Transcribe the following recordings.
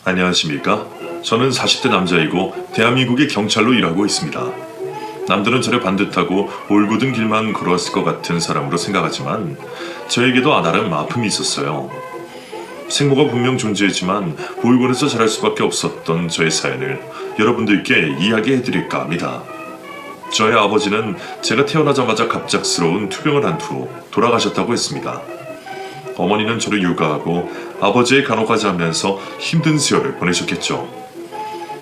안녕하십니까? 저는 40대 남자이고 대한민국의 경찰로 일하고 있습니다. 남들은 저를 반듯하고 올곧은 길만 걸어왔을 것 같은 사람으로 생각하지만 저에게도 나름 아픔이 있었어요. 생모가 분명 존재했지만 보육원에서 자랄 수밖에 없었던 저의 사연을 여러분들께 이야기해드릴까 합니다. 저의 아버지는 제가 태어나자마자 갑작스러운 투병을 한 후 돌아가셨다고 했습니다. 어머니는 저를 육아하고 아버지의 간호까지 하면서 힘든 세월을 보내셨겠죠.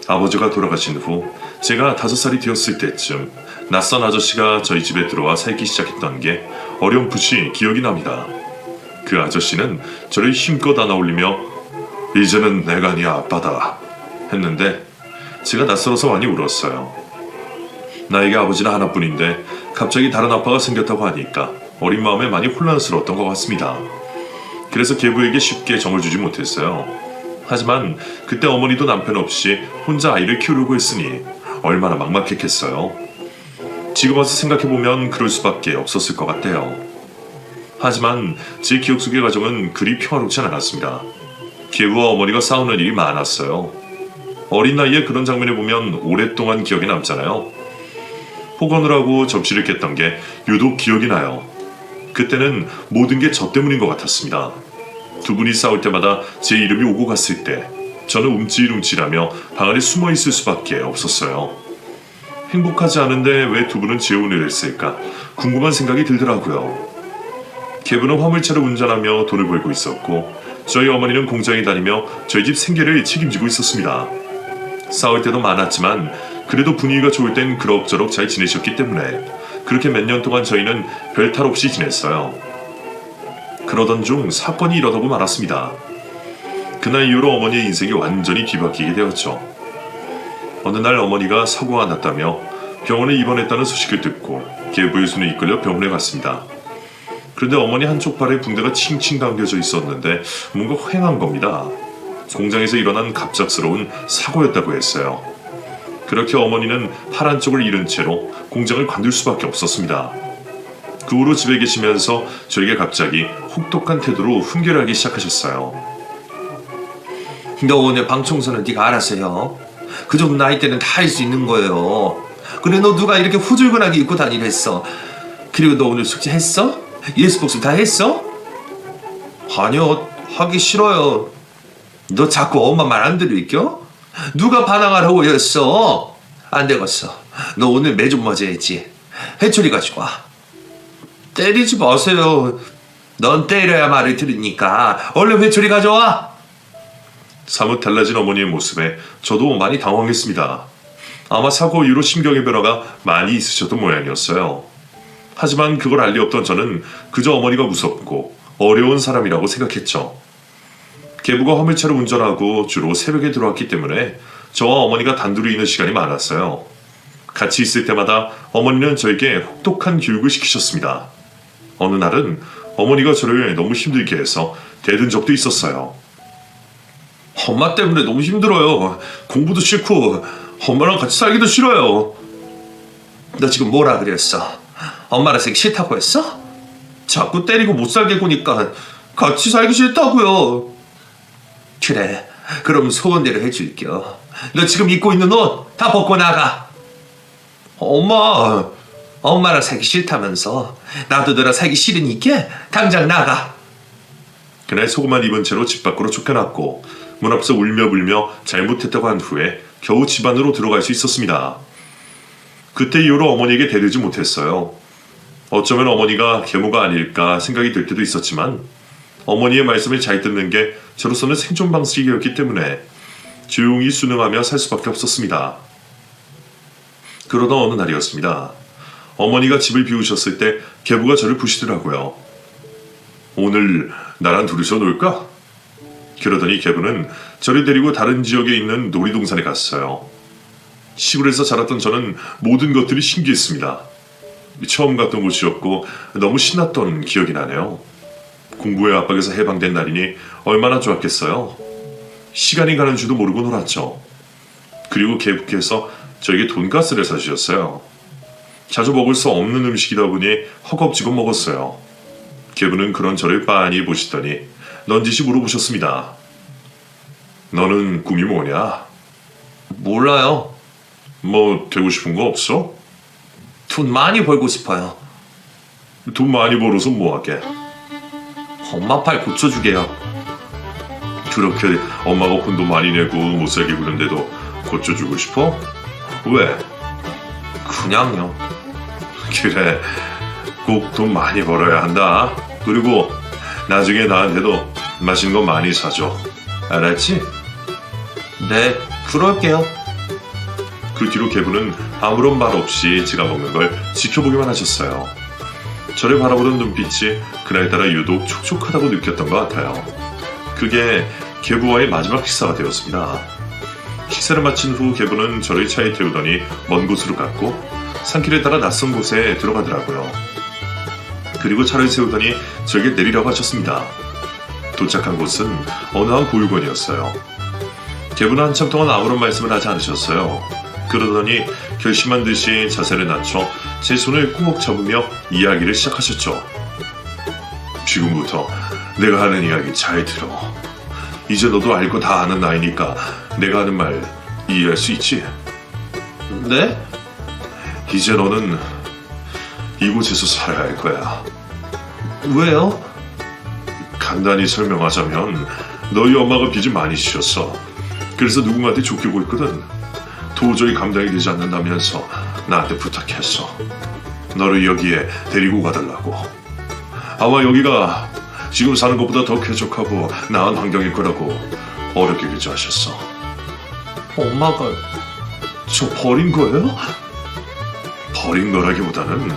아버지가 돌아가신 후 제가 5살이 되었을 때쯤 낯선 아저씨가 저희 집에 들어와 살기 시작했던 게 어렴풋이 기억이 납니다. 그 아저씨는 저를 힘껏 안아올리며 이제는 내가 네 아빠다 했는데 제가 낯설어서 많이 울었어요. 나에게 아버지는 하나뿐인데 갑자기 다른 아빠가 생겼다고 하니까 어린 마음에 많이 혼란스러웠던 것 같습니다. 그래서 계부에게 쉽게 정을 주지 못했어요. 하지만 그때 어머니도 남편 없이 혼자 아이를 키우려고 했으니 얼마나 막막했겠어요. 지금 와서 생각해보면 그럴 수밖에 없었을 것 같아요. 하지만 제 기억 속의 가정은 그리 평화롭진 않았습니다. 계부와 어머니가 싸우는 일이 많았어요. 어린 나이에 그런 장면을 보면 오랫동안 기억에 남잖아요. 폭언을 하고 접시를 깼던 게 유독 기억이 나요. 그때는 모든 게 저 때문인 것 같았습니다. 두 분이 싸울 때마다 제 이름이 오고 갔을 때 저는 움찔움찔하며 방 안에 숨어 있을 수밖에 없었어요. 행복하지 않은데 왜 두 분은 재혼을 했을까 궁금한 생각이 들더라고요. 계부는 화물차를 운전하며 돈을 벌고 있었고 저희 어머니는 공장에 다니며 저희 집 생계를 책임지고 있었습니다. 싸울 때도 많았지만 그래도 분위기가 좋을 땐 그럭저럭 잘 지내셨기 때문에 그렇게 몇 년 동안 저희는 별 탈 없이 지냈어요. 그러던 중 사건이 일어나고 말았습니다. 그날 이후로 어머니의 인생이 완전히 뒤바뀌게 되었죠. 어느 날 어머니가 사고가 났다며 병원에 입원했다는 소식을 듣고 계부의 손에 이끌려 병원에 갔습니다. 그런데 어머니 한쪽 발에 붕대가 칭칭 감겨져 있었는데 뭔가 휑한 겁니다. 공장에서 일어난 갑작스러운 사고였다고 했어요. 그렇게 어머니는 팔 한쪽을 잃은 채로 공장을 관둘 수밖에 없었습니다. 그 후로 집에 계시면서 저에게 갑자기 혹독한 태도로 훈계를 하기 시작하셨어요. 너 오늘 방 청소는 네가 알아서 해. 그 정도 나이 때는 다 할 수 있는 거예요. 그래 너 누가 이렇게 후줄근하게 입고 다니랬어. 그리고 너 오늘 숙제 했어? 예습 복습 다 했어? 아니요 하기 싫어요. 너 자꾸 엄마 말 안 들을겨? 누가 반항하라고 했어? 안 되겠어. 너 오늘 매 좀 맞아야지. 해초리 가지고 와. 때리지 마세요. 넌 때려야 말을 들으니까 얼른 회초리 가져와. 사뭇 달라진 어머니의 모습에 저도 많이 당황했습니다. 아마 사고 이후로 심경의 변화가 많이 있으셨던 모양이었어요. 하지만 그걸 알 리 없던 저는 그저 어머니가 무섭고 어려운 사람이라고 생각했죠. 계부가 화물차를 운전하고 주로 새벽에 들어왔기 때문에 저와 어머니가 단둘이 있는 시간이 많았어요. 같이 있을 때마다 어머니는 저에게 혹독한 교육을 시키셨습니다. 어느 날은 어머니가 저를 너무 힘들게 해서 대든 적도 있었어요. 엄마 때문에 너무 힘들어요. 공부도 싫고 엄마랑 같이 살기도 싫어요. 너 지금 뭐라 그랬어? 엄마랑 살기 싫다고 했어? 자꾸 때리고 못 살게 구니까 같이 살기 싫다고요. 그래 그럼 소원대로 해줄게요. 너 지금 입고 있는 옷 다 벗고 나가. 엄마랑 살기 싫다면서. 나도 너랑 살기 싫으니까 당장 나가. 그날 속옷만 입은 채로 집 밖으로 쫓겨났고 문 앞에서 울며 불며 잘못했다고 한 후에 겨우 집 안으로 들어갈 수 있었습니다. 그때 이후로 어머니에게 대들지 못했어요. 어쩌면 어머니가 계모가 아닐까 생각이 들 때도 있었지만 어머니의 말씀을 잘 듣는 게 저로서는 생존 방식이었기 때문에 조용히 순응하며 살 수밖에 없었습니다. 그러던 어느 날이었습니다. 어머니가 집을 비우셨을 때 계부가 저를 부시더라고요. 오늘 나랑 둘이서 놀까? 그러더니 계부는 저를 데리고 다른 지역에 있는 놀이동산에 갔어요. 시골에서 자랐던 저는 모든 것들이 신기했습니다. 처음 갔던 곳이었고 너무 신났던 기억이 나네요. 공부의 압박에서 해방된 날이니 얼마나 좋았겠어요. 시간이 가는 줄도 모르고 놀았죠. 그리고 계부께서 저에게 돈가스를 사주셨어요. 자주 먹을 수 없는 음식이다 보니 허겁지겁 먹었어요. 계부는 그런 저를 빤히 보시더니 넌지시 물어보셨습니다. 너는 꿈이 뭐냐? 몰라요. 뭐 되고 싶은 거 없어? 돈 많이 벌고 싶어요. 돈 많이 벌어서 뭐 하게? 엄마 팔 고쳐주게요. 그렇게 엄마가 혼도 많이 내고 못 살게 구는데도 고쳐주고 싶어? 왜? 그냥요. 그래, 꼭 돈 많이 벌어야 한다. 그리고 나중에 나한테도 맛있는 거 많이 사줘. 알았지? 네, 그럴게요. 그 뒤로 개부는 아무런 말 없이 제가 먹는 걸 지켜보기만 하셨어요. 저를 바라보던 눈빛이 그날따라 유독 촉촉하다고 느꼈던 것 같아요. 그게 개부와의 마지막 식사가 되었습니다. 식사를 마친 후 개부는 저를 차에 태우더니 먼 곳으로 갔고 산길에 따라 낯선 곳에 들어가더라고요. 그리고 차를 세우더니 저에게 내리라고 하셨습니다. 도착한 곳은 어느 한 보육원이었어요. 개부는 한참 동안 아무런 말씀을 하지 않으셨어요. 그러더니 결심한 듯이 자세를 낮춰 제 손을 꼭 잡으며 이야기를 시작하셨죠. 지금부터 내가 하는 이야기 잘 들어. 이제 너도 알고 다 아는 나이니까 내가 하는 말 이해할 수 있지? 네? 이제 너는 이곳에서 살아야 할 거야. 왜요? 간단히 설명하자면 너희 엄마가 빚을 많이 지셨어. 그래서 누군가한테 쫓기고 있거든. 도저히 감당이 되지 않는다면서 나한테 부탁했어. 너를 여기에 데리고 가달라고. 아마 여기가 지금 사는 것보다 더 쾌적하고 나은 환경일 거라고 어렵게 결정하셨어. 엄마가 저 버린 거예요? 버린 거라기보다는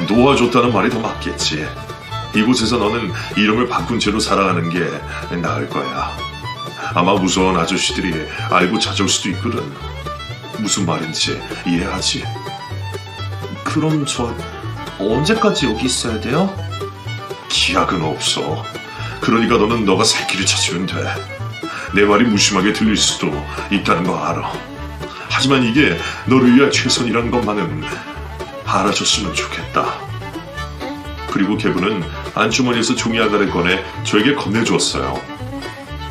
놓아줬다는 말이 더 맞겠지. 이곳에서 너는 이름을 바꾼 채로 살아가는 게 나을 거야. 아마 무서운 아저씨들이 알고 찾아올 수도 있거든. 무슨 말인지 이해하지? 그럼 저 언제까지 여기 있어야 돼요? 기약은 없어. 그러니까 너는 너가 살 길을 찾으면 돼. 내 말이 무심하게 들릴 수도 있다는 거 알아. 하지만 이게 너를 위한 최선이라는 것만은 알아줬으면 좋겠다. 그리고 개부는 안주머니에서 종이 하나를 꺼내 저에게 건네주었어요.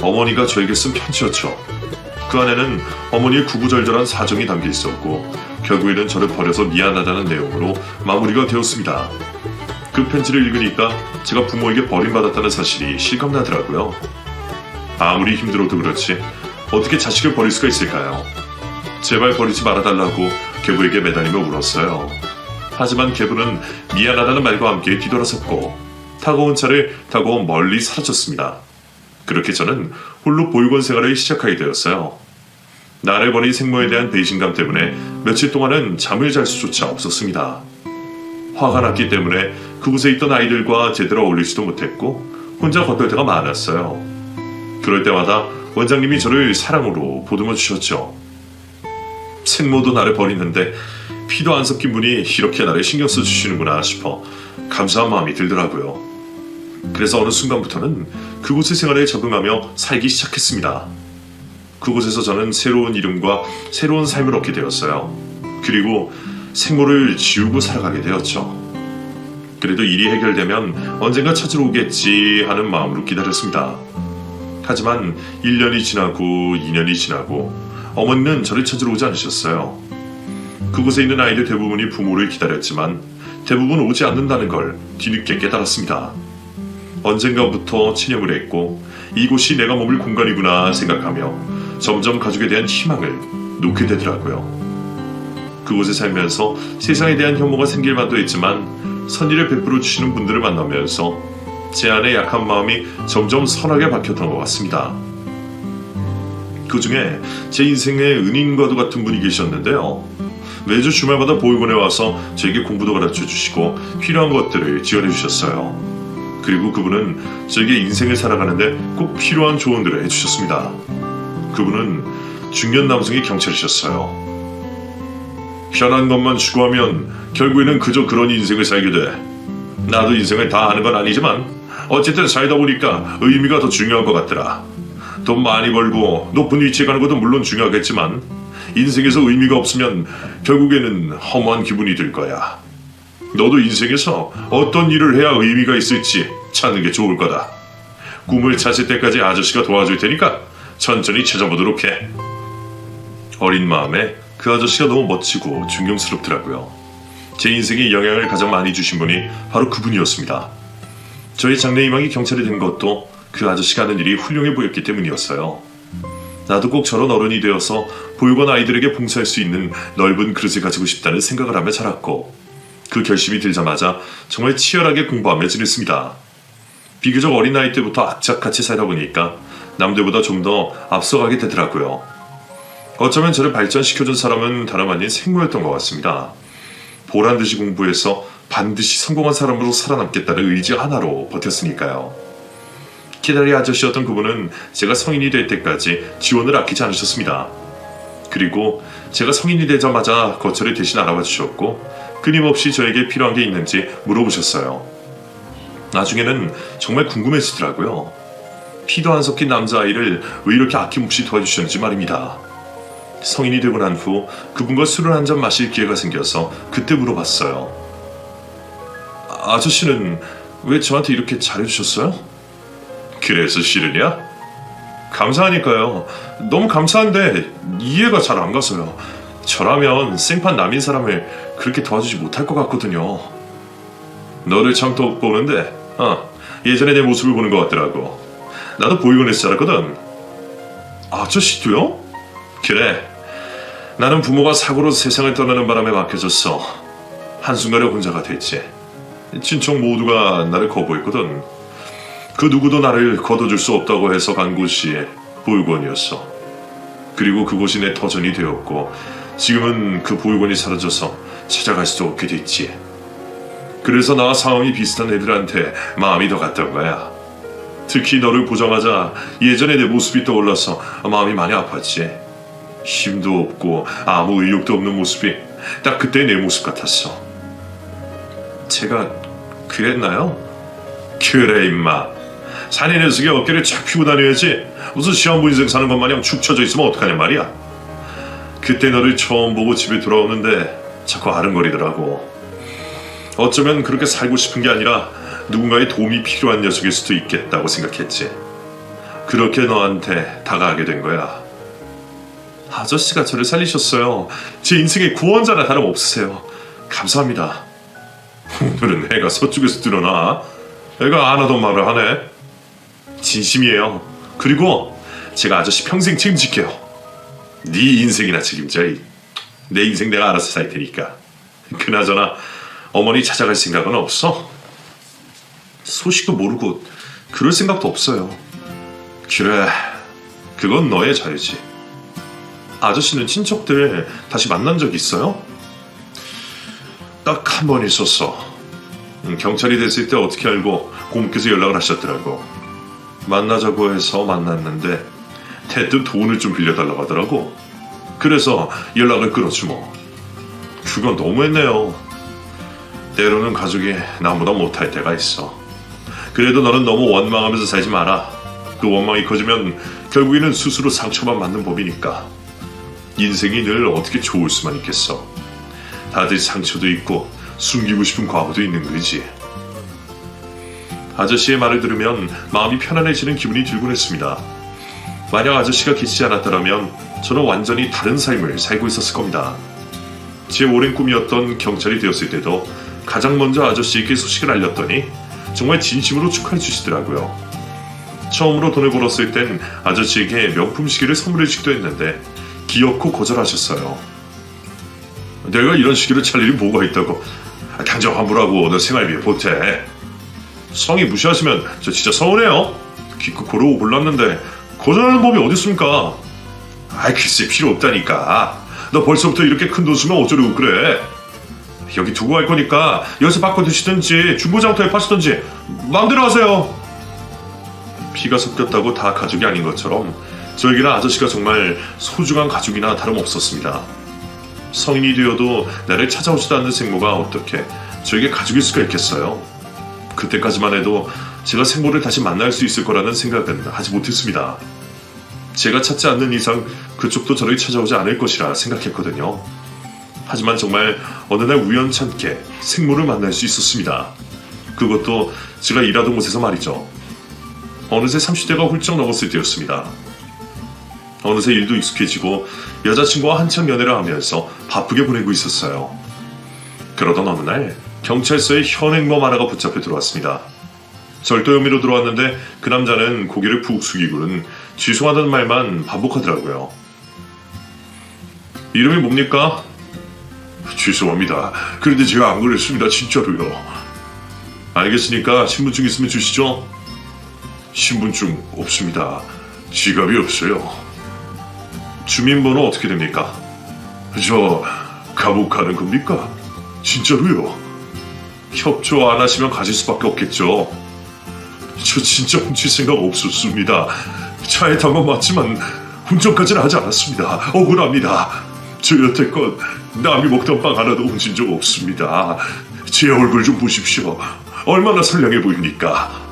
어머니가 저에게 쓴 편지였죠. 그 안에는 어머니의 구구절절한 사정이 담겨 있었고 결국에는 저를 버려서 미안하다는 내용으로 마무리가 되었습니다. 그 편지를 읽으니까 제가 부모에게 버림받았다는 사실이 실감나더라고요. 아무리 힘들어도 그렇지 어떻게 자식을 버릴 수가 있을까요? 제발 버리지 말아달라고 개부에게 매달리며 울었어요. 하지만 개부는 미안하다는 말과 함께 뒤돌아섰고 타고 온 차를 타고 멀리 사라졌습니다. 그렇게 저는 홀로 보육원 생활을 시작하게 되었어요. 나를 버린 생모에 대한 배신감 때문에 며칠 동안은 잠을 잘 수조차 없었습니다. 화가 났기 때문에 그곳에 있던 아이들과 제대로 어울리지도 못했고 혼자 걷을 때가 많았어요. 그럴 때마다 원장님이 저를 사랑으로 보듬어 주셨죠. 생모도 나를 버리는데 피도 안 섞인 분이 이렇게 나를 신경 써주시는구나 싶어 감사한 마음이 들더라고요. 그래서 어느 순간부터는 그곳의 생활에 적응하며 살기 시작했습니다. 그곳에서 저는 새로운 이름과 새로운 삶을 얻게 되었어요. 그리고 생모를 지우고 살아가게 되었죠. 그래도 일이 해결되면 언젠가 찾으러 오겠지 하는 마음으로 기다렸습니다. 하지만 1년이 지나고 2년이 지나고 어머니는 저를 찾으러 오지 않으셨어요. 그곳에 있는 아이들 대부분이 부모를 기다렸지만 대부분 오지 않는다는 걸 뒤늦게 깨달았습니다. 언젠가부터 체념을 했고 이곳이 내가 머물 공간이구나 생각하며 점점 가족에 대한 희망을 놓게 되더라고요. 그곳에 살면서 세상에 대한 혐오가 생길 만도 했지만 선의를 베풀어 주시는 분들을 만나면서 제 안의 약한 마음이 점점 선하게 박혔던 것 같습니다. 그 중에 제 인생의 은인과도 같은 분이 계셨는데요. 매주 주말마다 보육원에 와서 저에게 공부도 가르쳐 주시고 필요한 것들을 지원해 주셨어요. 그리고 그분은 저에게 인생을 살아가는데 꼭 필요한 조언들을 해주셨습니다. 그분은 중년 남성의 경찰이셨어요. 편한 것만 추구하면 결국에는 그저 그런 인생을 살게 돼. 나도 인생을 다 아는 건 아니지만 어쨌든 살다 보니까 의미가 더 중요한 것 같더라. 돈 많이 벌고 높은 위치에 가는 것도 물론 중요하겠지만 인생에서 의미가 없으면 결국에는 허무한 기분이 들 거야. 너도 인생에서 어떤 일을 해야 의미가 있을지 찾는 게 좋을 거다. 꿈을 찾을 때까지 아저씨가 도와줄 테니까 천천히 찾아보도록 해. 어린 마음에 그 아저씨가 너무 멋지고 존경스럽더라고요. 제 인생에 영향을 가장 많이 주신 분이 바로 그분이었습니다. 저희 장래희망이 경찰이 된 것도 그 아저씨가 하는 일이 훌륭해 보였기 때문이었어요. 나도 꼭 저런 어른이 되어서 보육원 아이들에게 봉사할 수 있는 넓은 그릇을 가지고 싶다는 생각을 하며 자랐고, 그 결심이 들자마자 정말 치열하게 공부하며 지냈습니다. 비교적 어린 나이 때부터 악착같이 살다 보니까 남들보다 좀 더 앞서가게 되더라고요. 어쩌면 저를 발전시켜준 사람은 다름 아닌 생모였던 것 같습니다. 보란듯이 공부해서 반드시 성공한 사람으로 살아남겠다는 의지 하나로 버텼으니까요. 기다리 아저씨였던 그분은 제가 성인이 될 때까지 지원을 아끼지 않으셨습니다. 그리고 제가 성인이 되자마자 거처를 대신 알아봐 주셨고, 끊임없이 저에게 필요한 게 있는지 물어보셨어요. 나중에는 정말 궁금해지더라고요. 피도 안 섞인 남자아이를 왜 이렇게 아낌없이 도와주셨는지 말입니다. 성인이 되고 난 후 그분과 술을 한 잔 마실 기회가 생겨서 그때 물어봤어요. 아저씨는 왜 저한테 이렇게 잘해주셨어요? 그래서 싫으냐? 감사하니까요. 너무 감사한데 이해가 잘 안 가서요. 저라면 생판 남인 사람을 그렇게 도와주지 못할 것 같거든요. 너를 처음 또 보는데 예전에 내 모습을 보는 것 같더라고. 나도 보육원에서 자랐거든. 아저씨도요? 그래. 나는 부모가 사고로 세상을 떠나는 바람에 맡겨졌어. 한순간에 혼자가 됐지. 친척 모두가 나를 거부했거든. 그 누구도 나를 거둬줄 수 없다고 해서 간 곳이 보육원이었어. 그리고 그곳이 내 터전이 되었고, 지금은 그 보육원이 사라져서 찾아갈 수도 없게 됐지. 그래서 나와 상황이 비슷한 애들한테 마음이 더 갔던 거야. 특히 너를 보자마자 예전에 내 모습이 떠올라서 마음이 많이 아팠지. 힘도 없고 아무 의욕도 없는 모습이 딱 그때 내 모습 같았어. 제가 그랬나요? 그래 임마. 사내 녀석이 어깨를 쫙 펴고 다녀야지. 무슨 시한부 인생 사는 것 마냥 축 처져 있으면 어떡하냐 말이야. 그때 너를 처음 보고 집에 돌아오는데 자꾸 아른거리더라고. 어쩌면 그렇게 살고 싶은 게 아니라 누군가의 도움이 필요한 녀석일 수도 있겠다고 생각했지. 그렇게 너한테 다가가게 된 거야. 아저씨가 저를 살리셨어요. 제 인생의 구원자나 다름없으세요. 감사합니다. 오늘은 해가 서쪽에서 드러나. 애가 안 하던 말을 하네. 진심이에요. 그리고 제가 아저씨 평생 책임질게요. 네 인생이나 책임져. 내 인생 내가 알아서 살 테니까. 그나저나 어머니 찾아갈 생각은 없어? 소식도 모르고 그럴 생각도 없어요. 그래, 그건 너의 자유지. 아저씨는 친척들 다시 만난 적 있어요? 딱 한 번 있었어. 경찰이 됐을 때 어떻게 알고 고모께서 연락을 하셨더라고. 만나자고 해서 만났는데 대뜸 돈을 좀 빌려달라고 하더라고. 그래서 연락을 끊었지 뭐. 그건 너무했네요. 때로는 가족이 나보다 못할 때가 있어. 그래도 너는 너무 원망하면서 살지 마라. 그 원망이 커지면 결국에는 스스로 상처만 받는 법이니까. 인생이 늘 어떻게 좋을 수만 있겠어. 다들 상처도 있고 숨기고 싶은 과거도 있는 거지. 아저씨의 말을 들으면 마음이 편안해지는 기분이 들곤 했습니다. 만약 아저씨가 계시지 않았더라면 저는 완전히 다른 삶을 살고 있었을 겁니다. 제 오랜 꿈이었던 경찰이 되었을 때도 가장 먼저 아저씨에게 소식을 알렸더니 정말 진심으로 축하해 주시더라고요. 처음으로 돈을 벌었을 땐 아저씨에게 명품 시계를 선물해 주기도 했는데 기어코 거절하셨어요. 내가 이런 시계를 찰 일이 뭐가 있다고. 당장 환불하고 너 생활비에 보태. 성의 무시하시면 저 진짜 서운해요. 기껏 고르고 골랐는데 거절하는 법이 어디 있습니까? 아이 글쎄 필요 없다니까. 너 벌써부터 이렇게 큰 돈 쓰면 어쩌려고 그래. 여기 두고 갈 거니까 여기서 바꿔 드시든지 중고장터에 파시든지 마음대로 하세요. 피가 섞였다고 다 가족이 아닌 것처럼 저에게는 아저씨가 정말 소중한 가족이나 다름없었습니다. 성인이 되어도 나를 찾아오지도 않는 생모가 어떻게 저에게 가족일 수가 있겠어요. 그때까지만 해도 제가 생모를 다시 만날 수 있을 거라는 생각은 하지 못했습니다. 제가 찾지 않는 이상 그쪽도 저를 찾아오지 않을 것이라 생각했거든요. 하지만 정말 어느 날 우연찮게 생모를 만날 수 있었습니다. 그것도 제가 일하던 곳에서 말이죠. 어느새 30대가 훌쩍 넘었을 때였습니다. 어느새 일도 익숙해지고 여자친구와 한참 연애를 하면서 바쁘게 보내고 있었어요. 그러던 어느 날 경찰서에 현행범 하나가 붙잡혀 들어왔습니다. 절도 혐의로 들어왔는데 그 남자는 고개를 푹 숙이고는 죄송하다는 말만 반복하더라고요. 이름이 뭡니까? 죄송합니다. 그런데 제가 안 그랬습니다. 진짜로요. 알겠으니까 신분증 있으면 주시죠. 신분증 없습니다. 지갑이 없어요. 주민번호 어떻게 됩니까? 저 감옥 가는 겁니까? 진짜로요. 협조 안 하시면 가실 수밖에 없겠죠. 저 진짜 훔칠 생각 없었습니다. 차에 탄 건 맞지만 운전까지는 하지 않았습니다. 억울합니다. 저 여태껏 남이 먹던 빵 하나도 훔친 적 없습니다. 제 얼굴 좀 보십시오. 얼마나 선량해 보입니까?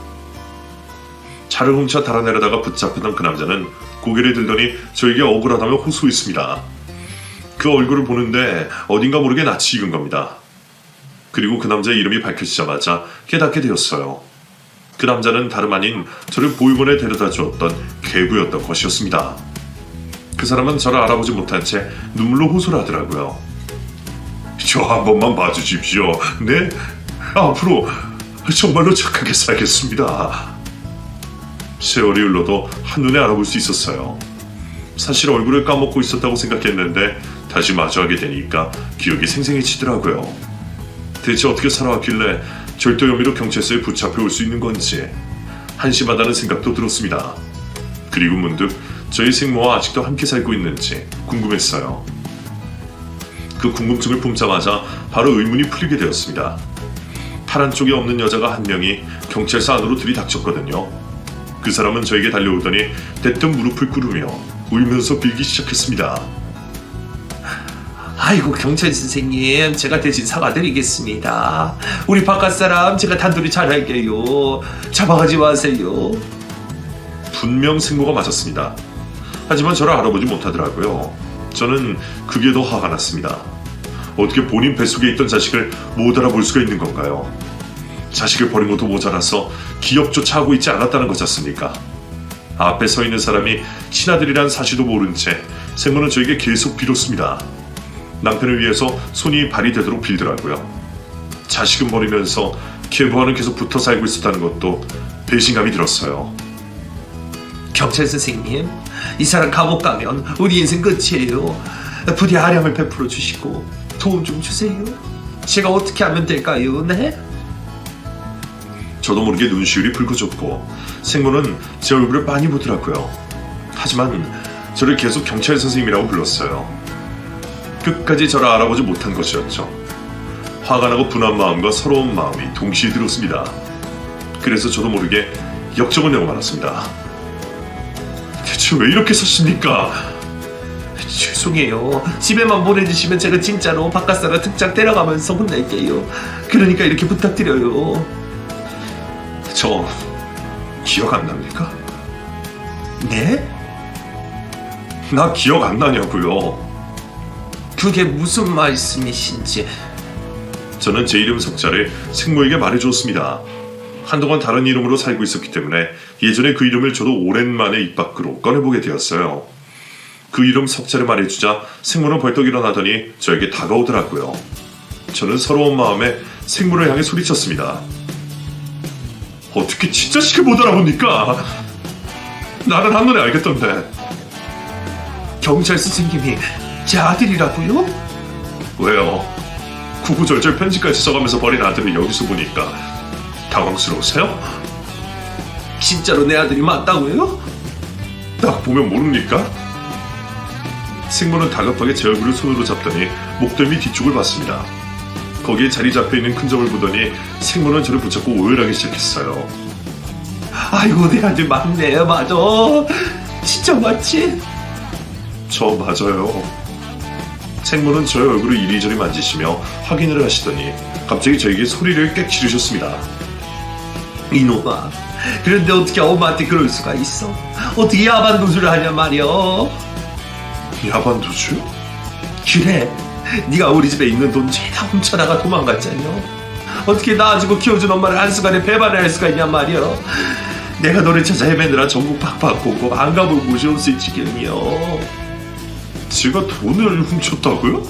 차를 훔쳐 달아내려다가 붙잡히던 그 남자는 고개를 들더니 저에게 억울하다며 호소했습니다. 그 얼굴을 보는데 어딘가 모르게 낯이 익은 겁니다. 그리고 그 남자의 이름이 밝혀지자마자 깨닫게 되었어요. 그 남자는 다름 아닌 저를 보육원에 데려다 주었던 계부였던 것이었습니다. 그 사람은 저를 알아보지 못한 채 눈물로 호소를 하더라고요. 저 한 번만 봐주십시오. 네? 앞으로 정말로 착하게 살겠습니다. 세월이 흘러도 한눈에 알아볼 수 있었어요. 사실 얼굴을 까먹고 있었다고 생각했는데 다시 마주하게 되니까 기억이 생생해지더라고요. 대체 어떻게 살아왔길래 절도 혐의로 경찰서에 붙잡혀 올 수 있는 건지 한심하다는 생각도 들었습니다. 그리고 문득 저희 생모와 아직도 함께 살고 있는지 궁금했어요. 그 궁금증을 품자마자 바로 의문이 풀리게 되었습니다. 파란 쪽에 없는 여자가 한 명이 경찰서 안으로 들이닥쳤거든요. 그 사람은 저에게 달려오더니 대뜸 무릎을 꿇으며 울면서 빌기 시작했습니다. 아이고 경찰 선생님, 제가 대신 사과드리겠습니다. 우리 바깥 사람 제가 단둘이 잘할게요. 잡아가지 마세요. 분명 생모가 맞았습니다. 하지만 저를 알아보지 못하더라고요. 저는 그게 더 화가 났습니다. 어떻게 본인 뱃속에 있던 자식을 못 알아볼 수가 있는 건가요? 자식을 버린 것도 모자라서 기억조차 하고 있지 않았다는 거잖습니까? 앞에 서 있는 사람이 친아들이란 사실도 모른 채 생모는 저에게 계속 빌었습니다. 남편을 위해서 손이 발이 되도록 빌더라고요. 자식은 버리면서 계부와는 계속 붙어 살고 있었다는 것도 배신감이 들었어요. 경찰 선생님, 이 사람 감옥 가면 우리 인생 끝이에요. 부디 아량을 베풀어 주시고 도움 좀 주세요. 제가 어떻게 하면 될까요? 네? 저도 모르게 눈시울이 붉어졌고 생모는 제 얼굴을 많이 보더라고요. 하지만 저를 계속 경찰 선생님이라고 불렀어요. 끝까지 저를 알아보지 못한 것이었죠. 화가 나고 분한 마음과 서러운 마음이 동시에 들었습니다. 그래서 저도 모르게 역정을 내고 말았습니다. 대체 왜 이렇게 사십니까? 죄송해요. 집에만 보내주시면 제가 진짜로 바깥사람 특장 때려가면서 혼낼게요. 그러니까 이렇게 부탁드려요. 저 기억 안 납니까? 네? 나 기억 안 나냐고요. 그게 무슨 말씀이신지. 저는 제 이름 석자를 생모에게 말해주었습니다. 한동안 다른 이름으로 살고 있었기 때문에 예전에 그 이름을 저도 오랜만에 입 밖으로 꺼내보게 되었어요. 그 이름 석자를 말해주자 생모는 벌떡 일어나더니 저에게 다가오더라고요. 저는 서러운 마음에 생모를 향해 소리쳤습니다. 어떻게 진짜 시켜 못 알아봅니까? 나는 한눈에 알겠던데. 경찰 선생님이 제 아들이라고요? 왜요? 구구절절 편지까지 써가면서 버린 아들을 여기서 보니까 당황스러우세요? 진짜로 내 아들이 맞다고요? 딱 보면 모릅니까? 생모는 다급하게 제 얼굴을 손으로 잡더니 목덜미 뒤쪽을 봤습니다. 거기에 자리 잡혀있는 큰 점을 보더니 생모는 저를 붙잡고 오열하기 시작했어요. 아이고 내 아들 맞네. 맞아. 진짜 맞지? 저 맞아요. 생모는 저의 얼굴을 이리저리 만지시며 확인을 하시더니 갑자기 저에게 소리를 꽥 지르셨습니다. 이놈아, 그런데 어떻게 엄마한테 그럴 수가 있어? 어떻게 야반 도주를 하냐 말이야. 야반도주? 그래, 네가 우리 집에 있는 돈 죄다 훔쳐다가 도망갔잖여. 어떻게 낳아주고 키워준 엄마를 한순간에 배반을 할 수가 있냔 말이야. 내가 너를 찾아 헤매느라 전국 팍팍 안 가본 곳이 없을 지경이요. 제가 돈을 훔쳤다고요?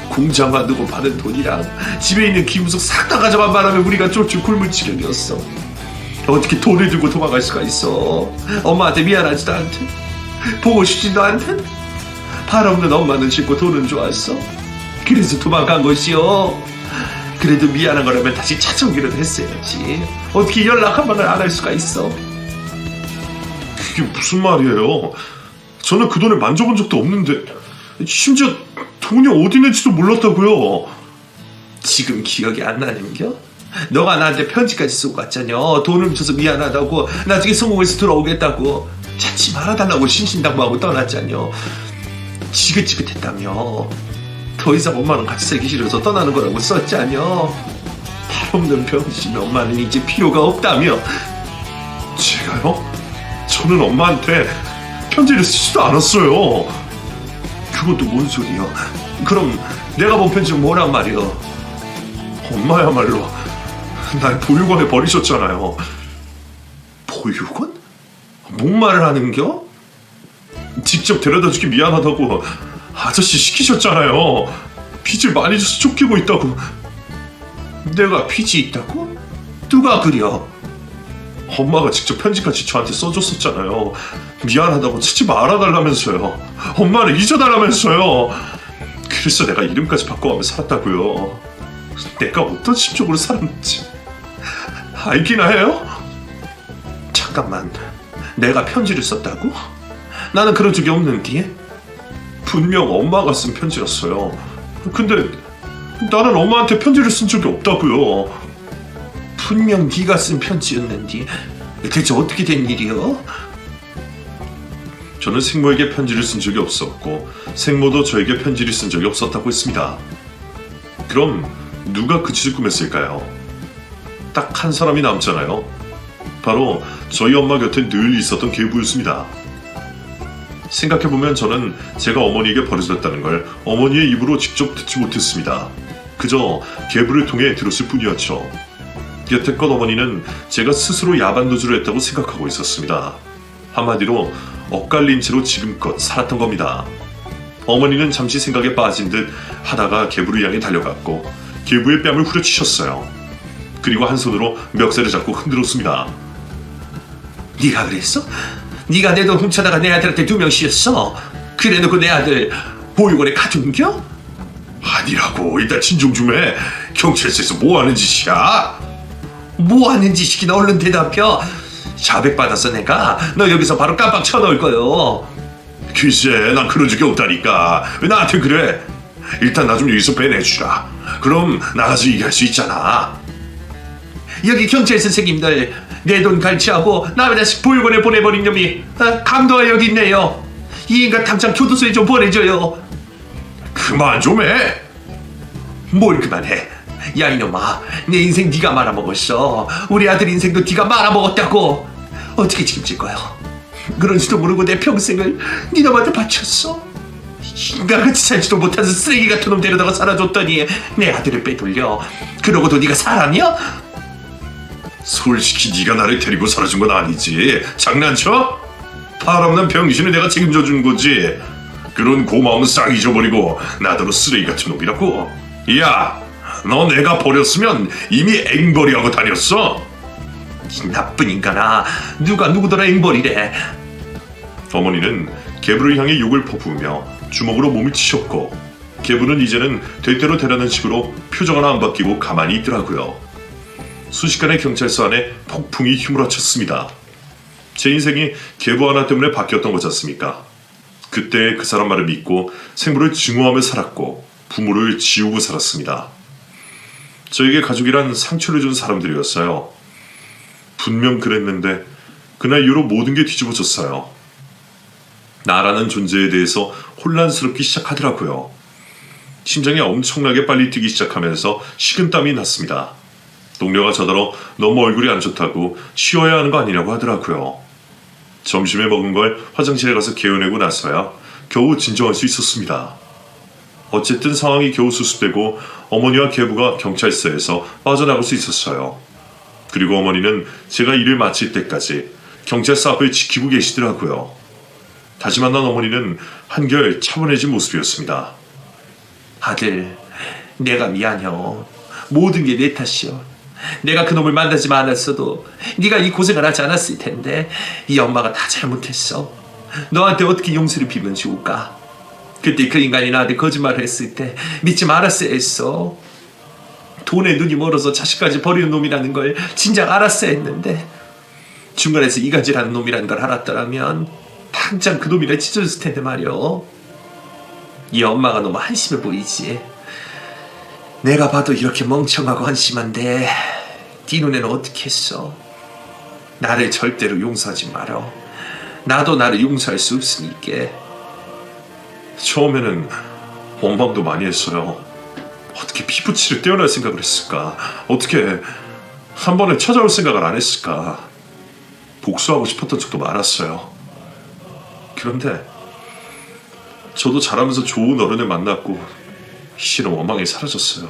공장 만들고 받은 돈이랑 집에 있는 기구석 싹 다 가져간 바람에 우리가 쫄쫄 굶을 지경이었어. 어떻게 돈을 들고 도망갈 수가 있어? 엄마한테 미안하지도 않대. 보고 싶지도 않대. 발 없는 엄마는 싫고 돈은 좋았어. 그래서 도망간 것이요. 그래도 미안한 거라면 다시 찾아오기라도 했어야지. 어떻게 연락 한 번을 안 할 수가 있어? 그게 무슨 말이에요? 저는 그 돈을 만져본 적도 없는데 심지어 돈이 어디 있는지도 몰랐다고요. 지금 기억이 안 나는겨? 너가 나한테 편지까지 쓰고 갔잖여. 돈 훔쳐서 미안하다고, 나중에 성공해서 돌아오겠다고, 찾지 말아달라고 신신당부하고 떠났잖여. 지긋지긋했다며. 더 이상 엄마랑 같이 살기 싫어서 떠나는 거라고 썼잖여. 발 없는 병신 엄마는 이제 필요가 없다며. 제가요? 저는 엄마한테 편지를 쓰지도 않았어요. 그건 또 뭔 소리여? 그럼 내가 본 편지는 뭐란 말이여? 엄마야말로 날 보육원에 버리셨잖아요. 보육원? 뭔 말을 하는겨? 직접 데려다주기 미안하다고 아저씨 시키셨잖아요. 빚을 많이 줘서 쫓기고 있다고. 내가 빚이 있다고? 누가 그려? 엄마가 직접 편지까지 저한테 써줬었잖아요. 미안하다고 찾지 말아달라면서요. 엄마를 잊어달라면서요. 그래서 내가 이름까지 바꿔가며 살았다고요. 내가 어떤 심적으로 살았는지 알기나 해요? 잠깐만, 내가 편지를 썼다고? 나는 그런 적이 없는데. 분명 엄마가 쓴 편지였어요. 근데 나는 엄마한테 편지를 쓴 적이 없다고요. 분명 네가 쓴 편지였는데 대체 어떻게 된 일이여? 저는 생모에게 편지를 쓴 적이 없었고 생모도 저에게 편지를 쓴 적이 없었다고 했습니다. 그럼 누가 그 짓을 꾸몄을까요? 딱 한 사람이 남잖아요. 바로 저희 엄마 곁에 늘 있었던 계부였습니다. 생각해보면 저는 제가 어머니에게 버려졌다는 걸 어머니의 입으로 직접 듣지 못했습니다. 그저 계부를 통해 들었을 뿐이었죠. 여태껏 어머니는 제가 스스로 야반도주를 했다고 생각하고 있었습니다. 한마디로 엇갈린 채로 지금껏 살았던 겁니다. 어머니는 잠시 생각에 빠진 듯 하다가 계부를 향해 달려갔고 계부의 뺨을 후려치셨어요. 그리고 한 손으로 멱살을 잡고 흔들었습니다. 네가 그랬어? 네가 내 돈 훔쳐다가 내 아들한테 2명 씌웠어? 그래놓고 내 아들 보육원에 가둔겨? 아니라고. 일단 진정 좀 해. 경찰서에서 뭐하는 짓이야? 뭐하는 짓이긴 얼른 대답해. 자백 받았어 내가. 너 여기서 바로 깜빡 쳐넣을 거요. 글쎄, 난 그런 적이 없다니까. 왜 나한테 그래? 일단 나 좀 여기서 빼내주라. 그럼 나가서 얘기할 수 있잖아. 여기 경찰 선생님들, 내 돈 갈취하고 남의 자식 보육원에 보내버린 놈이 강도가 여기 있네요. 이 인간 당장 교도소에 좀 보내줘요. 그만 좀 해. 뭘 그만해? 야 이놈아, 내 인생 네가 말아먹었어. 우리 아들 인생도 네가 말아먹었다고. 어떻게 책임질 거야? 그런지도 모르고 내 평생을 네 놈한테 바쳤어. 인간같이 살지도 못한 쓰레기 같은 놈 데려다가 살아줬더니 내 아들을 빼돌려. 그러고도 네가 사람이야? 솔직히 네가 나를 데리고 사라진 건 아니지. 장난쳐? 발 없는 병신을 내가 책임져 준 거지. 그런 고마움은 싹 잊어버리고 나더러 쓰레기 같은 놈이라고. 야, 너 내가 버렸으면 이미 앵벌이하고 다녔어. 이 나쁜 인간아, 누가 누구더라 앵벌이래. 어머니는 계부를 향해 욕을 퍼부으며 주먹으로 몸을 치셨고 계부는 이제는 되대로 되라는 식으로 표정 하나 안 바뀌고 가만히 있더라고요. 순식간에 경찰서 안에 폭풍이 휘몰아쳤습니다. 제 인생이 계부 하나 때문에 바뀌었던 거지 않습니까? 그때 그 사람 말을 믿고 생물을 증오하며 살았고 부모를 지우고 살았습니다. 저에게 가족이란 상처를 준 사람들이었어요. 분명 그랬는데 그날 이후로 모든 게 뒤집어졌어요. 나라는 존재에 대해서 혼란스럽기 시작하더라고요. 심장이 엄청나게 빨리 뛰기 시작하면서 식은땀이 났습니다. 동료가 저더러 너무 얼굴이 안 좋다고 쉬어야 하는 거 아니냐고 하더라고요. 점심에 먹은 걸 화장실에 가서 개어내고 나서야 겨우 진정할 수 있었습니다. 어쨌든 상황이 겨우 수습되고 어머니와 계부가 경찰서에서 빠져나갈 수 있었어요. 그리고 어머니는 제가 일을 마칠 때까지 경찰서 앞을 지키고 계시더라고요. 다시 만난 어머니는 한결 차분해진 모습이었습니다. 아들, 내가 미안해요. 모든 게 내 탓이요. 내가 그놈을 만나지 않았어도 네가 이 고생을 하지 않았을 텐데 이 엄마가 다 잘못했어. 너한테 어떻게 용서를 빌면 좋을까? 그때 그 인간이 나한테 거짓말을 했을 때 믿지 말았어야 했어. 돈에 눈이 멀어서 자식까지 버리는 놈이라는 걸 진작 알았어야 했는데 중간에서 이간질하는 놈이라는 걸 알았더라면 당장 그 놈이라 찢어졌을 텐데 말이야. 이 엄마가 너무 한심해 보이지. 내가 봐도 이렇게 멍청하고 한심한데 네 눈에는 어떻게 했어? 나를 절대로 용서하지 말어. 나도 나를 용서할 수 없으니까. 처음에는 원망도 많이 했어요. 어떻게 피부치를 떼어낼 생각을 했을까? 어떻게 한 번에 찾아올 생각을 안 했을까? 복수하고 싶었던 적도 많았어요. 그런데 저도 자라면서 좋은 어른을 만났고 실은 원망이 사라졌어요.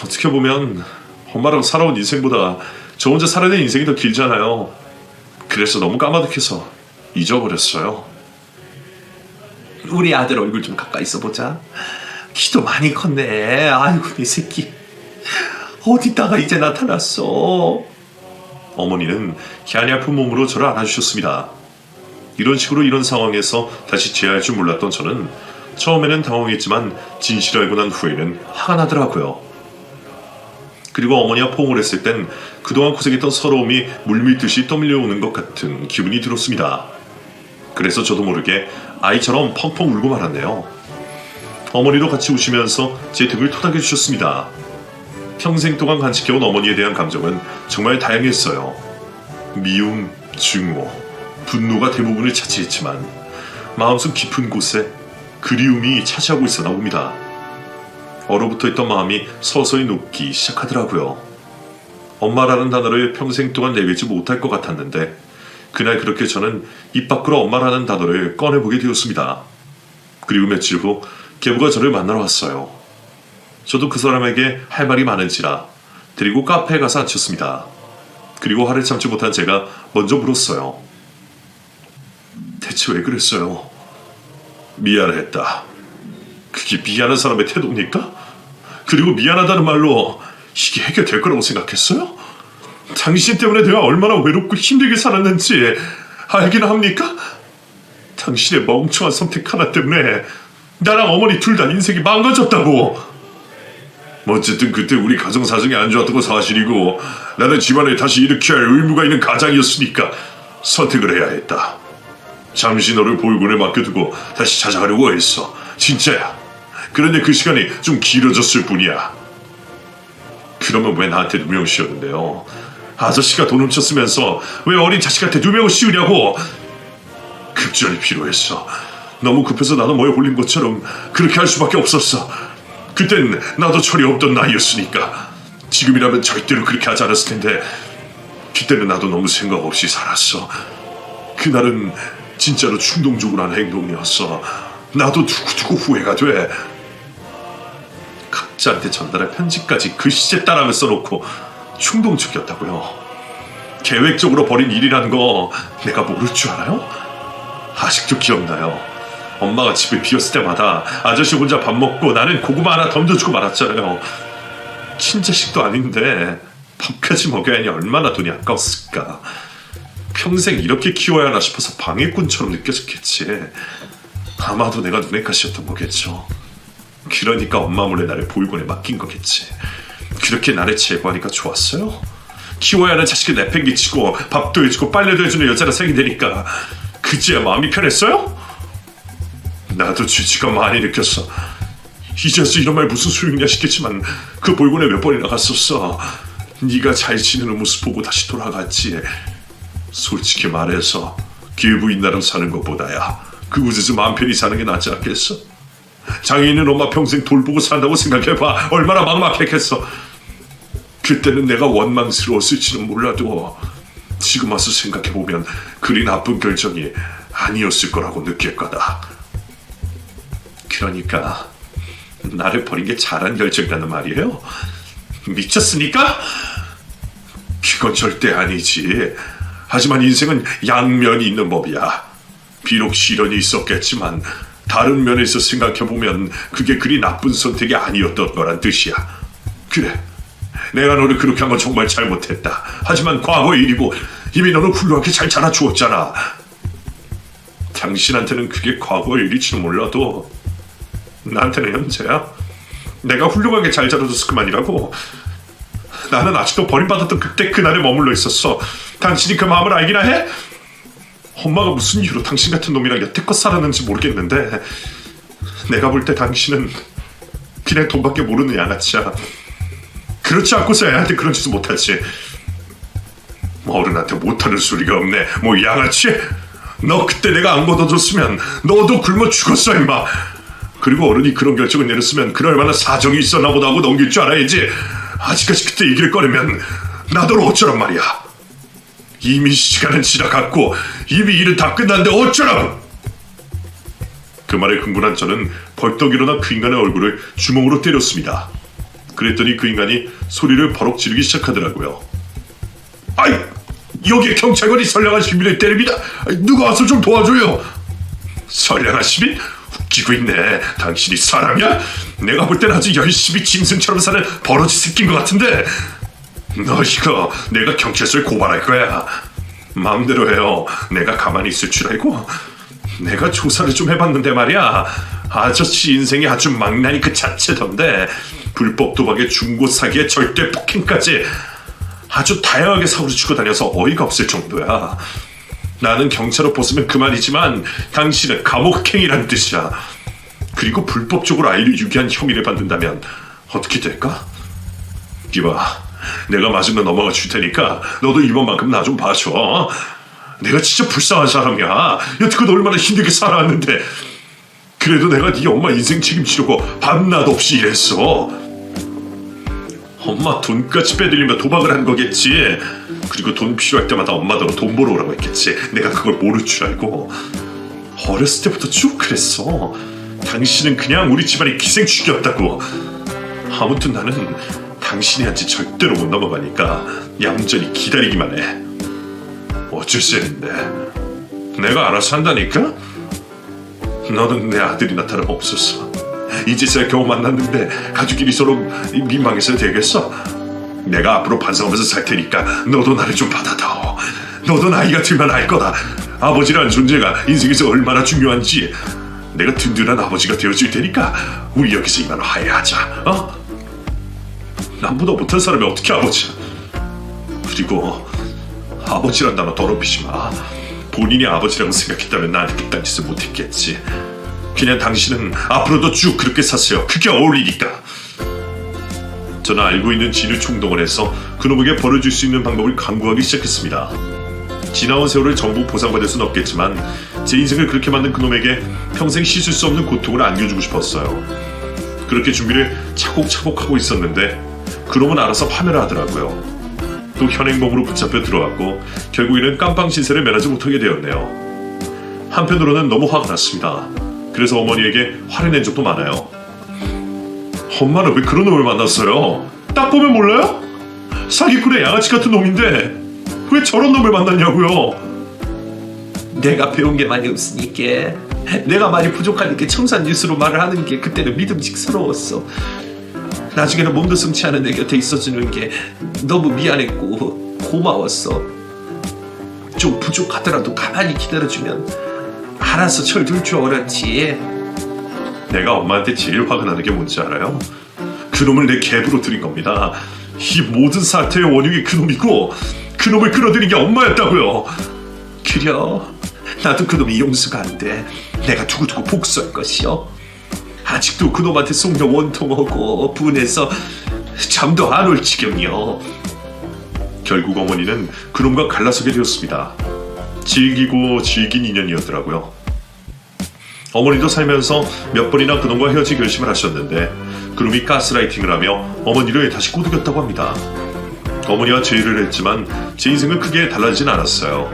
어떻게 보면 엄마랑 살아온 인생보다 저 혼자 살아낸 인생이 더 길잖아요. 그래서 너무 까마득해서 잊어버렸어요. 우리 아들 얼굴 좀 가까이 있어보자. 키도 많이 컸네. 아이고 내 새끼 어디다가 이제 나타났어. 어머니는 향이 아픈 몸으로 저를 안아주셨습니다. 이런 식으로 이런 상황에서 다시 재할 줄 몰랐던 저는 처음에는 당황했지만 진실을 알고 난 후에는 화가 나더라고요. 그리고 어머니와 포옹을 했을 땐 그동안 고생했던 서러움이 물밀듯이 떠밀려오는 것 같은 기분이 들었습니다. 그래서 저도 모르게 아이처럼 펑펑 울고 말았네요. 어머니도 같이 우시면서 제 등을 토닥여 주셨습니다. 평생 동안 간직해온 어머니에 대한 감정은 정말 다양했어요. 미움, 증오, 분노가 대부분을 차지했지만 마음속 깊은 곳에 그리움이 차지하고 있었나 봅니다. 얼어붙어 있던 마음이 서서히 녹기 시작하더라고요. 엄마라는 단어를 평생 동안 내뱉지 못할 것 같았는데 그날 그렇게 저는 입 밖으로 엄마라는 단어를 꺼내보게 되었습니다. 그리고 며칠 후 계부가 저를 만나러 왔어요. 저도 그 사람에게 할 말이 많은지라 데리고 카페에 가서 앉혔습니다. 그리고 화를 참지 못한 제가 먼저 물었어요. 대체 왜 그랬어요? 미안했다. 그게 미안한 사람의 태도입니까? 그리고 미안하다는 말로 이게 해결될 거라고 생각했어요? 당신 때문에 내가 얼마나 외롭고 힘들게 살았는지 알기는 합니까? 당신의 멍청한 선택 하나 때문에 나랑 어머니 둘 다 인생이 망가졌다고. 어쨌든 그때 우리 가정 사정이 안 좋았던 건 사실이고 나는 집안을 다시 일으켜야 할 의무가 있는 가장이었으니까 선택을 해야 했다. 잠시 너를 보육원에 맡겨두고 다시 찾아가려고 했어. 진짜야. 그런데 그 시간이 좀 길어졌을 뿐이야. 그러면 왜 나한테 누명을 씌웠는데요? 아저씨가 돈 훔쳤으면서 왜 어린 자식한테 누명을 씌우냐고. 급전이 필요했어. 너무 급해서 나도 뭐에 홀린 것처럼 그렇게 할 수밖에 없었어. 그땐 나도 철이 없던 나이였으니까. 지금이라면 절대로 그렇게 하지 않았을 텐데 그때는 나도 너무 생각 없이 살았어. 그날은 진짜로 충동적으로 한 행동이었어. 나도 두고두고 후회가 돼. 각자한테 전달할 편지까지 글씨체 따라하며 써놓고 충동적이었다고요. 계획적으로 벌인 일이라는 거 내가 모를 줄 알아요? 아직도 기억나요. 엄마가 집을 비웠을 때마다 아저씨 혼자 밥 먹고 나는 고구마 하나 던져주고 말았잖아요. 친자식도 아닌데 밥까지 먹여야 하니 얼마나 돈이 아까웠을까. 평생 이렇게 키워야 하나 싶어서 방해꾼처럼 느껴졌겠지. 아마도 내가 눈엣 가시였던 거겠죠. 그러니까 엄마 몰래 나를 보육원에 맡긴 거겠지. 그렇게 나를 제거하니까 좋았어요? 키워야 하는 자식을 내팽개치고 밥도 해주고 빨래도 해주는 여자가 생기되니까 그제야 마음이 편했어요? 나도 죄책감 많이 느꼈어. 이제서 이런 말 무슨 소용이냐 싶겠지만 그 보육원에 몇 번이나 갔었어. 네가 잘 지내는 모습 보고 다시 돌아갔지. 솔직히 말해서 기부인 나랑 사는 것보다야 그 우주에서 마음 편히 사는 게 낫지 않겠어? 장애인은 엄마 평생 돌보고 산다고 생각해봐. 얼마나 막막했겠어. 그때는 내가 원망스러웠을지는 몰라도 지금 와서 생각해보면 그리 나쁜 결정이 아니었을 거라고 느낄 거다. 그러니까 나를 버린 게 잘한 결정이라는 말이에요? 미쳤습니까? 그건 절대 아니지. 하지만 인생은 양면이 있는 법이야. 비록 시련이 있었겠지만 다른 면에서 생각해보면 그게 그리 나쁜 선택이 아니었던 거란 뜻이야. 그래, 내가 너를 그렇게 한 건 정말 잘못했다. 하지만 과거의 일이고 이미 너는 훌륭하게 잘 자라주었잖아. 당신한테는 그게 과거의 일일지는 몰라도 나한테는 현재야. 내가 훌륭하게 잘 자라줘서 그만이라고. 나는 아직도 버림받았던 그때 그날에 머물러 있었어. 당신이 그 마음을 알기나 해? 엄마가 무슨 이유로 당신 같은 놈이랑 여태껏 살았는지 모르겠는데 내가 볼 때 당신은 그냥 돈밖에 모르는 양아치야. 그렇지 않고서 애한테 그런 짓은 못하지. 어른한테 못하는 소리가 없네. 뭐 양아치? 너 그때 내가 안 걷어줬으면 너도 굶어 죽었어 임마. 그리고 어른이 그런 결정을 내렸으면 그럴 만한 사정이 있었나 보다 하고 넘길 줄 알아야지. 아직까지 그때 얘기를 꺼내면 나더러 어쩌란 말이야. 이미 시간은 지나갔고 이미 일은 다 끝났는데 어쩌라고. 그 말에 흥분한 저는 벌떡 일어나 그 인간의 얼굴을 주먹으로 때렸습니다. 그랬더니 그 인간이 소리를 버럭 지르기 시작하더라고요. 아이, 여기에 경찰관이 선량한 시민을 때립니다. 누가 와서 좀 도와줘요. 선량한 시민? 웃기고 있네. 당신이 사람이야? 내가 볼 땐 아주 열심히 짐승처럼 사는 버러지 새끼인 것 같은데. 너 이거 내가 경찰서에 고발할 거야. 마음대로 해요. 내가 가만히 있을 줄 알고. 내가 조사를 좀 해봤는데 말이야. 아저씨 인생이 아주 망나니 그 자체던데. 불법 도박에 중고 사기에 절대 폭행까지 아주 다양하게 사고를 치고 다녀서 어이가 없을 정도야. 나는 경찰로 벗으면 그만이지만 당신은 감옥행위란 뜻이야. 그리고 불법적으로 아이를 유기한 혐의를 받는다면 어떻게 될까? 이봐, 내가 맞으면 넘어가 줄 테니까 너도 이번만큼 나 좀 봐줘. 내가 진짜 불쌍한 사람이야. 여태껏 얼마나 힘들게 살아왔는데. 그래도 내가 네 엄마 인생 책임지려고 밤낮 없이 일했어. 엄마 돈까지 빼들리며 도박을 한 거겠지. 그리고 돈 필요할 때마다 엄마더러 돈 벌어 오라고 했겠지. 내가 그걸 모를 줄 알고. 어렸을 때부터 쭉 그랬어. 당신은 그냥 우리 집안의 기생충이었다고. 아무튼 나는 당신이 한 지 절대로 못 넘어가니까 얌전히 기다리기만 해. 어쩔 셈인데. 내가 알아서 한다니까? 너는 내 아들이나 다름없었어. 이제서야 겨우 만났는데 가족끼리 서로 민망해서 되겠어? 내가 앞으로 반성하면서 살 테니까 너도 나를 좀 받아다오. 너도 나이가 들면 알 거다. 아버지라는 존재가 인생에서 얼마나 중요한지. 내가 든든한 아버지가 되어줄 테니까 우리 여기서 이만 화해하자. 어? 남보다 못한 사람이 어떻게 아버지야. 그리고 아버지란 단어 더럽히지 마. 본인이 아버지라고 생각했다면 나한테 그딴 짓을 못했겠지. 그냥 당신은 앞으로도 쭉 그렇게 사세요. 그게 어울리니까. 저는 알고 있는 진을 총동을 해서 그놈에게 벌어줄 수 있는 방법을 강구하기 시작했습니다. 지나온 세월을 전부 보상받을 수는 없겠지만 제 인생을 그렇게 만든 그놈에게 평생 씻을 수 없는 고통을 안겨주고 싶었어요. 그렇게 준비를 차곡차곡 하고 있었는데 그놈은 알아서 파멸을 하더라고요. 또 현행범으로 붙잡혀 들어갔고 결국에는 깜빵 신세를 면하지 못하게 되었네요. 한편으로는 너무 화가 났습니다. 그래서 어머니에게 화를 낸 적도 많아요. 엄마는 왜 그런 놈을 만났어요? 딱 보면 몰라요? 사기꾼의 양아치 같은 놈인데 왜 저런 놈을 만났냐고요? 내가 배운 게 많이 없으니까, 내가 많이 부족하니까 청산유수로 말을 하는 게 그때는 믿음직스러웠어. 나중에는 몸도 승치 않은 내 곁에 있어주는 게 너무 미안했고 고마웠어. 좀 부족하더라도 가만히 기다려주면 알아서 철들 줄 알았지. 내가 엄마한테 제일 화가 나는 게 뭔지 알아요? 그놈을 내 갭으로 들인 겁니다. 이 모든 사태의 원흉이 그놈이고 그놈을 끌어들인 게 엄마였다고요. 그려, 나도 그놈이 용서가 안 돼. 내가 두고두고 복수할 것이요. 아직도 그놈한테 속며 원통하고 분해서 잠도 안 올 지경이요. 결국 어머니는 그놈과 갈라서게 되었습니다. 질기고 질긴 인연이었더라고요. 어머니도 살면서 몇 번이나 그놈과 헤어질 결심을 하셨는데 그놈이 가스라이팅을 하며 어머니를 다시 꼬드겼다고 합니다. 어머니와 제의를 했지만 제 인생은 크게 달라지진 않았어요.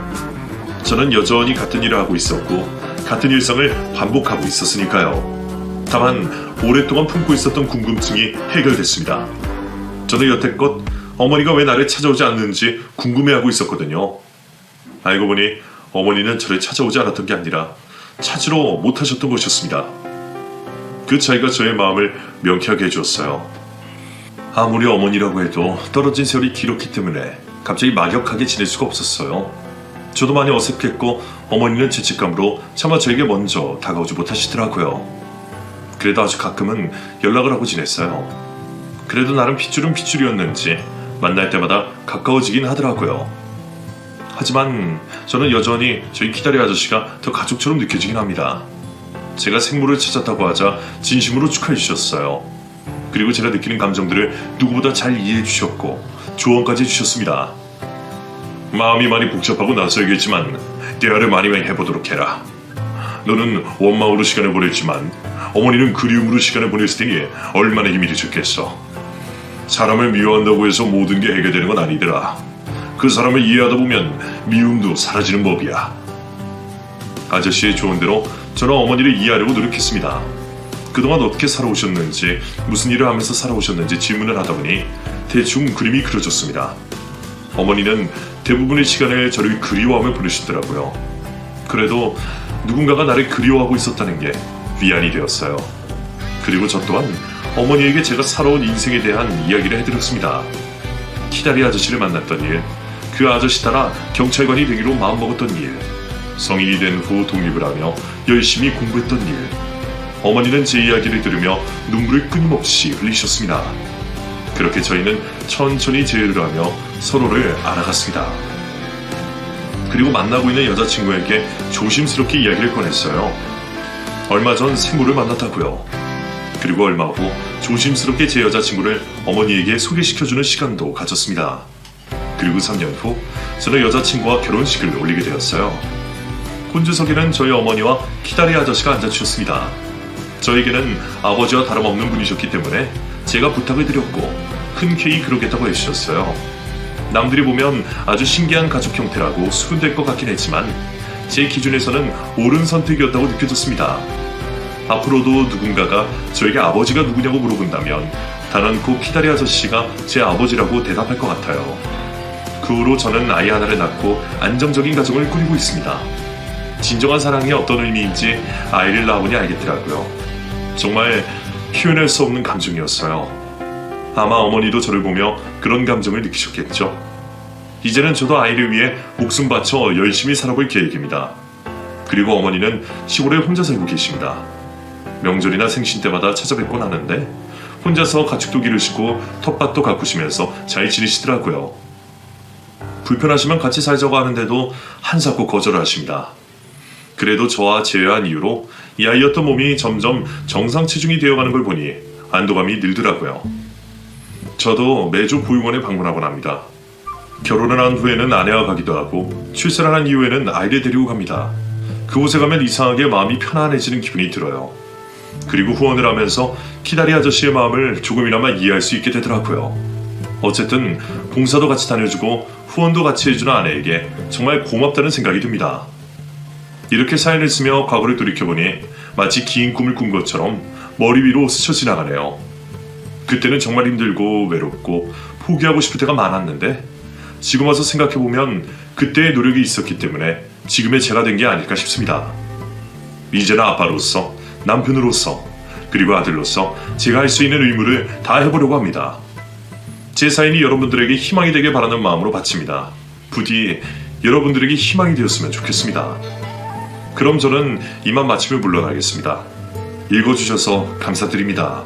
저는 여전히 같은 일을 하고 있었고 같은 일상을 반복하고 있었으니까요. 다만 오랫동안 품고 있었던 궁금증이 해결됐습니다. 저는 여태껏 어머니가 왜 나를 찾아오지 않는지 궁금해하고 있었거든요. 알고 보니 어머니는 저를 찾아오지 않았던 게 아니라 찾으러 못하셨던 것이었습니다. 그 차이가 저의 마음을 명쾌하게 해주었어요. 아무리 어머니라고 해도 떨어진 세월이 길었기 때문에 갑자기 막역하게 지낼 수가 없었어요. 저도 많이 어색했고 어머니는 죄책감으로 차마 저에게 먼저 다가오지 못하시더라고요. 그래도 아주 가끔은 연락을 하고 지냈어요. 그래도 나름 핏줄은 핏줄이었는지 만날 때마다 가까워지긴 하더라고요. 하지만 저는 여전히 저희 키다리 아저씨가 더 가족처럼 느껴지긴 합니다. 제가 생물을 찾았다고 하자 진심으로 축하해 주셨어요. 그리고 제가 느끼는 감정들을 누구보다 잘 이해해 주셨고 조언까지 해주셨습니다. 마음이 많이 복잡하고 낯설겠지만 대화를 많이 해보도록 해라. 너는 원망으로 시간을 보냈지만 어머니는 그리움으로 시간을 보냈을 테니 얼마나 힘이 되셨겠어. 사람을 미워한다고 해서 모든 게 해결되는 건 아니더라. 그 사람을 이해하다 보면 미움도 사라지는 법이야. 아저씨의 조언대로 저는 어머니를 이해하려고 노력했습니다. 그동안 어떻게 살아오셨는지, 무슨 일을 하면서 살아오셨는지 질문을 하다 보니 대충 그림이 그려졌습니다. 어머니는 대부분의 시간을 저를 그리워하며 보내시더라고요. 그래도 누군가가 나를 그리워하고 있었다는 게 위안이 되었어요. 그리고 저 또한 어머니에게 제가 살아온 인생에 대한 이야기를 해드렸습니다. 키다리 아저씨를 만났던 일, 그 아저씨 따라 경찰관이 되기로 마음먹었던 일, 성인이 된 후 독립을 하며 열심히 공부했던 일. 어머니는 제 이야기를 들으며 눈물을 끊임없이 흘리셨습니다. 그렇게 저희는 천천히 제의를 하며 서로를 알아갔습니다. 그리고 만나고 있는 여자친구에게 조심스럽게 이야기를 꺼냈어요. 얼마 전 생모를 만났다고요. 그리고 얼마 후 조심스럽게 제 여자친구를 어머니에게 소개시켜주는 시간도 가졌습니다. 그리고 3년 후 저는 여자친구와 결혼식을 올리게 되었어요. 혼주석에는 저희 어머니와 키다리 아저씨가 앉아 주셨습니다. 저에게는 아버지와 다름없는 분이셨기 때문에 제가 부탁을 드렸고 흔쾌히 그러겠다고 해주셨어요. 남들이 보면 아주 신기한 가족 형태라고 수군될 것 같긴 했지만 제 기준에서는 옳은 선택이었다고 느껴졌습니다. 앞으로도 누군가가 저에게 아버지가 누구냐고 물어본다면 단언코 키다리 아저씨가 제 아버지라고 대답할 것 같아요. 그 후로 저는 아이 하나를 낳고 안정적인 가정을 꾸리고 있습니다. 진정한 사랑이 어떤 의미인지 아이를 낳아보니 알겠더라고요. 정말 표현할 수 없는 감정이었어요. 아마 어머니도 저를 보며 그런 감정을 느끼셨겠죠. 이제는 저도 아이를 위해 목숨 바쳐 열심히 살아볼 계획입니다. 그리고 어머니는 시골에 혼자 살고 계십니다. 명절이나 생신 때마다 찾아뵙곤 하는데 혼자서 가축도 기르시고 텃밭도 가꾸시면서 잘 지내시더라고요. 불편하시면 같이 살자고 하는데도 한사코 거절을 하십니다. 그래도 저와 제외한 이유로 이 아이였던 몸이 점점 정상 체중이 되어가는 걸 보니 안도감이 늘더라고요. 저도 매주 보육원에 방문하곤 합니다. 결혼을 한 후에는 아내와 가기도 하고 출산을 한 이후에는 아이를 데리고 갑니다. 그곳에 가면 이상하게 마음이 편안해지는 기분이 들어요. 그리고 후원을 하면서 키다리 아저씨의 마음을 조금이나마 이해할 수 있게 되더라고요. 어쨌든 봉사도 같이 다녀주고 후원도 같이 해주는 아내에게 정말 고맙다는 생각이 듭니다. 이렇게 사연을 쓰며 과거를 돌이켜보니 마치 긴 꿈을 꾼 것처럼 머리 위로 스쳐 지나가네요. 그때는 정말 힘들고 외롭고 포기하고 싶을 때가 많았는데 지금 와서 생각해보면 그때의 노력이 있었기 때문에 지금의 제가 된 게 아닐까 싶습니다. 이제는 아빠로서, 남편으로서, 그리고 아들로서 제가 할 수 있는 의무를 다 해보려고 합니다. 제 사연이 여러분들에게 희망이 되길 바라는 마음으로 바칩니다. 부디 여러분들에게 희망이 되었으면 좋겠습니다. 그럼 저는 이만 마치며 물러나겠습니다. 읽어주셔서 감사드립니다.